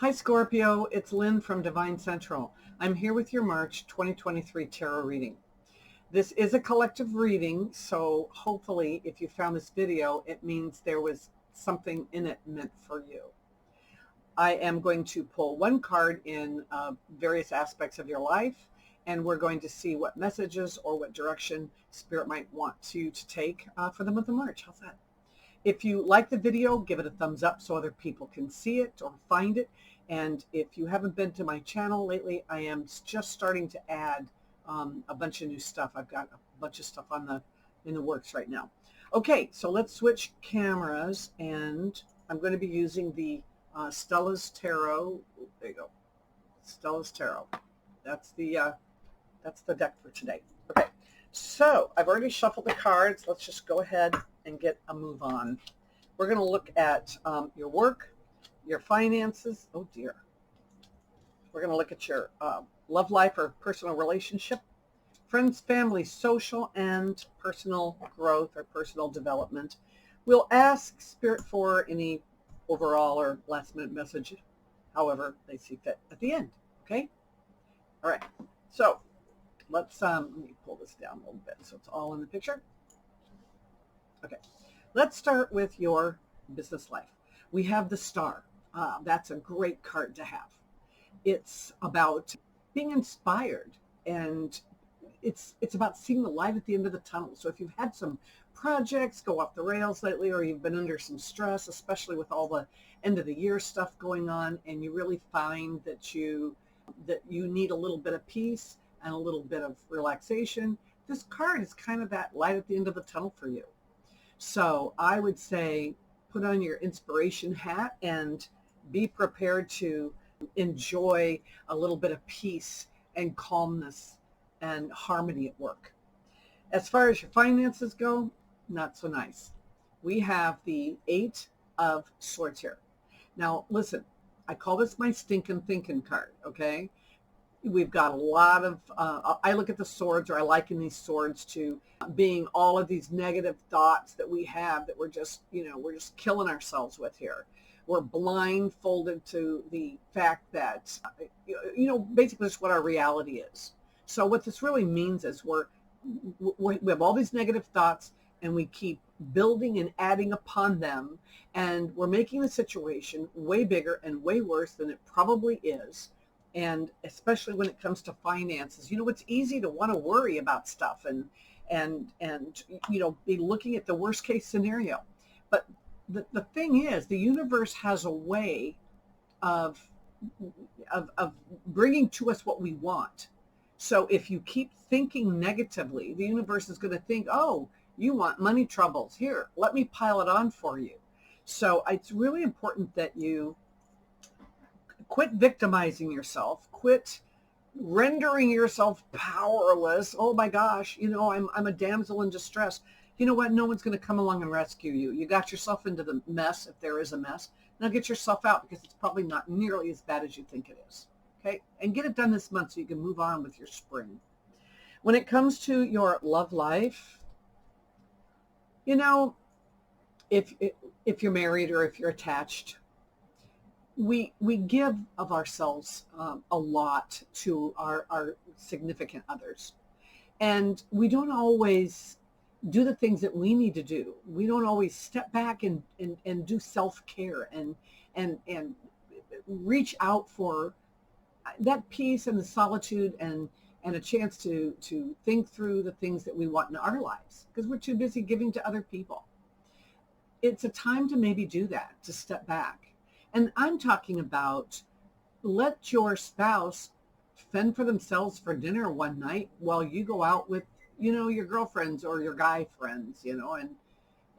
Hi Scorpio, it's Lynn from DevineCentral. I'm here with your March 2023 tarot reading. This is a collective reading, so hopefully if you found this video, it means there was something in it meant for you. I am going to pull one card in various aspects of your life, and we're going to see what messages or what direction Spirit might want you to take for the month of March. How's that? If you like the video, give it a thumbs up so other people can see it or find it. And if you haven't been to my channel lately, I am just starting to add a bunch of new stuff. I've got a bunch of stuff in the works right now. Okay, so let's switch cameras, and I'm going to be using the Stella's Tarot. There you go, Stella's Tarot. That's the deck for today. Okay, so I've already shuffled the cards. Let's just go ahead and get a move on. We're going to look at your work, your finances. Oh dear. We're going to look at your love life or personal relationship, friends, family, social, and personal growth or personal development. We'll ask Spirit for any overall or last minute message, however they see fit at the end. Okay. All right. So let's let me pull this down a little bit so it's all in the picture. Okay, let's start with your business life. We have the Star. That's a great card to have. It's about being inspired, and it's about seeing the light at the end of the tunnel. So if you've had some projects go off the rails lately, or you've been under some stress, especially with all the end of the year stuff going on, and you really find that you need a little bit of peace and a little bit of relaxation, this card is kind of that light at the end of the tunnel for you. So I would say put on your inspiration hat and be prepared to enjoy a little bit of peace and calmness and harmony at work. As far as your finances go, not so nice. We have the 8 of Swords here. Now, listen, I call this my stinking thinking card, okay? We've got a lot of, I look at the swords, or I liken these swords to being all of these negative thoughts that we have that we're just killing ourselves with here. We're blindfolded to the fact that, basically it's what our reality is. So what this really means is we have all these negative thoughts, and we keep building and adding upon them, and we're making the situation way bigger and way worse than it probably is. And especially when it comes to finances, it's easy to want to worry about stuff and be looking at the worst case scenario. But the thing is, the universe has a way of bringing to us what we want. So if you keep thinking negatively, the universe is going to think, oh, you want money troubles. Here, let me pile it on for you. So it's really important that you quit victimizing yourself, quit rendering yourself powerless. Oh my gosh, I'm a damsel in distress. You know what? No one's going to come along and rescue you. You got yourself into the mess, if there is a mess. Now get yourself out, because it's probably not nearly as bad as you think it is. Okay? And get it done this month so you can move on with your spring. When it comes to your love life, if you're married or if you're attached, we give of ourselves a lot to our significant others, and we don't always do the things that we need to do. We don't always step back and do self-care and reach out for that peace and the solitude and a chance to think through the things that we want in our lives, because we're too busy giving to other people. It's a time to maybe do that, to step back. And I'm talking about, let your spouse fend for themselves for dinner one night while you go out with, your girlfriends or your guy friends,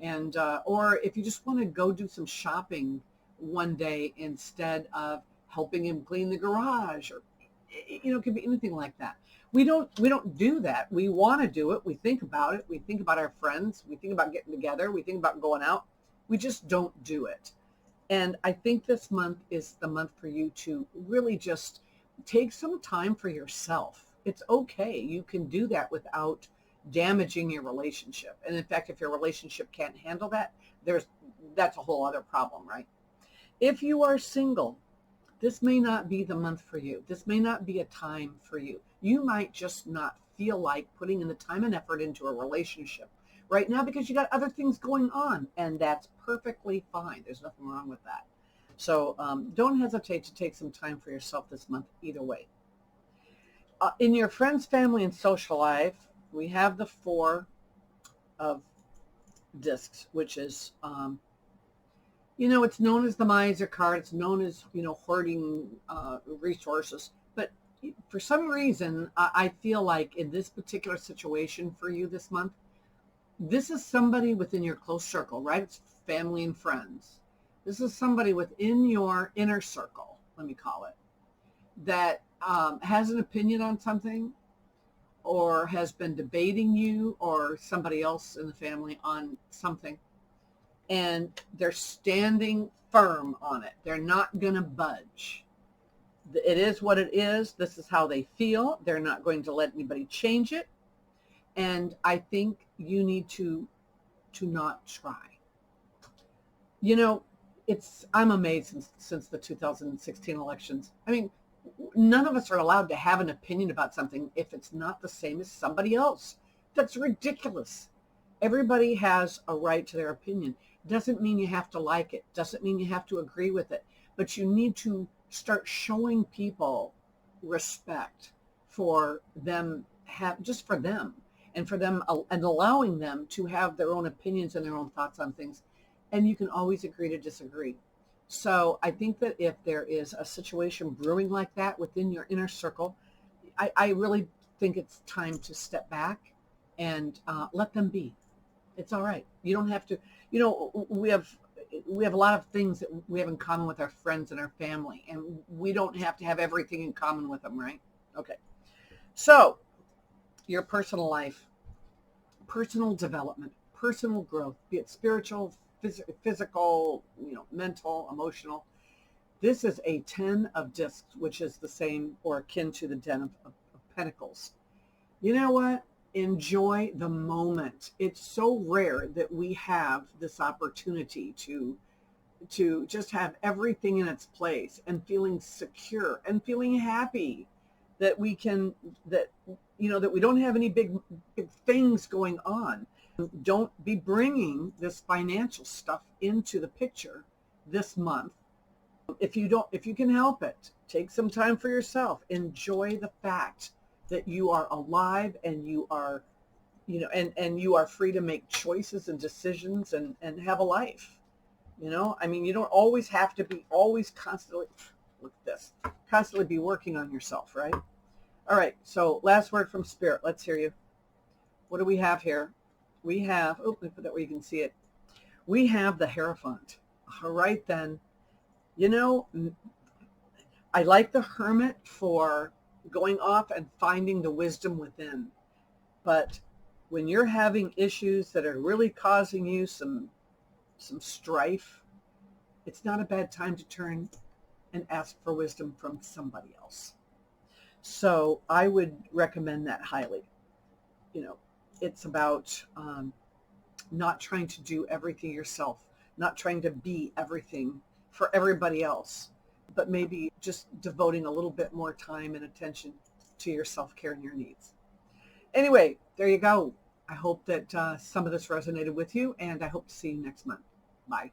and or if you just want to go do some shopping one day instead of helping him clean the garage, or, it could be anything like that. We don't do that. We want to do it. We think about it. We think about our friends. We think about getting together. We think about going out. We just don't do it. And I think this month is the month for you to really just take some time for yourself. It's okay. You can do that without damaging your relationship. And in fact, if your relationship can't handle that, that's a whole other problem, right? If you are single, This may not be the month for you. This may not be a time for you. You might just not feel like putting in the time and effort into a relationship right now because you got other things going on, and that's perfectly fine. There's nothing wrong with that. So don't hesitate to take some time for yourself this month either way. In your friends, family, and social life, we have the Four of Discs, which is it's known as the miser card. It's known as, hoarding resources. But for some reason, I feel like in this particular situation for you this month, this is somebody within your close circle, right? It's family and friends. This is somebody within your inner circle, let me call it, that has an opinion on something or has been debating you or somebody else in the family on something. And they're standing firm on it. They're not going to budge. It is what it is. This is how they feel. They're not going to let anybody change it. And I think you need to not try. I'm amazed since the 2016 elections. I mean, none of us are allowed to have an opinion about something if it's not the same as somebody else. That's ridiculous. Everybody has a right to their opinion. Doesn't mean you have to like it. Doesn't mean you have to agree with it. But you need to start showing people respect for them, just for them, and for them, and allowing them to have their own opinions and their own thoughts on things. And you can always agree to disagree. So I think that if there is a situation brewing like that within your inner circle, I really think it's time to step back and let them be. It's all right. You don't have to, we have a lot of things that we have in common with our friends and our family, and we don't have to have everything in common with them, right? Okay. So your personal life, personal development, personal growth, be it spiritual, physical, mental, emotional. This is a 10 of discs, which is the same or akin to the 10 of pentacles. You know what? Enjoy the moment. It's so rare that we have this opportunity to just have everything in its place and feeling secure and feeling happy that we can, that we don't have any big things going on. Don't be bringing this financial stuff into the picture this month. If you can help it, take some time for yourself. Enjoy the fact that you are alive and you are, and you are free to make choices and decisions and have a life. You don't always have to be constantly, look at this, constantly be working on yourself, right? All right. So last word from Spirit. Let's hear you. What do we have here? We have, let me put that where you can see it. We have the Hierophant. All right, then. I like the Hermit for going off and finding the wisdom within. But when you're having issues that are really causing you some strife, it's not a bad time to turn and ask for wisdom from somebody else. So I would recommend that highly. It's about not trying to do everything yourself, not trying to be everything for everybody else, but maybe just devoting a little bit more time and attention to your self-care and your needs. Anyway, there you go. I hope that some of this resonated with you, and I hope to see you next month. Bye.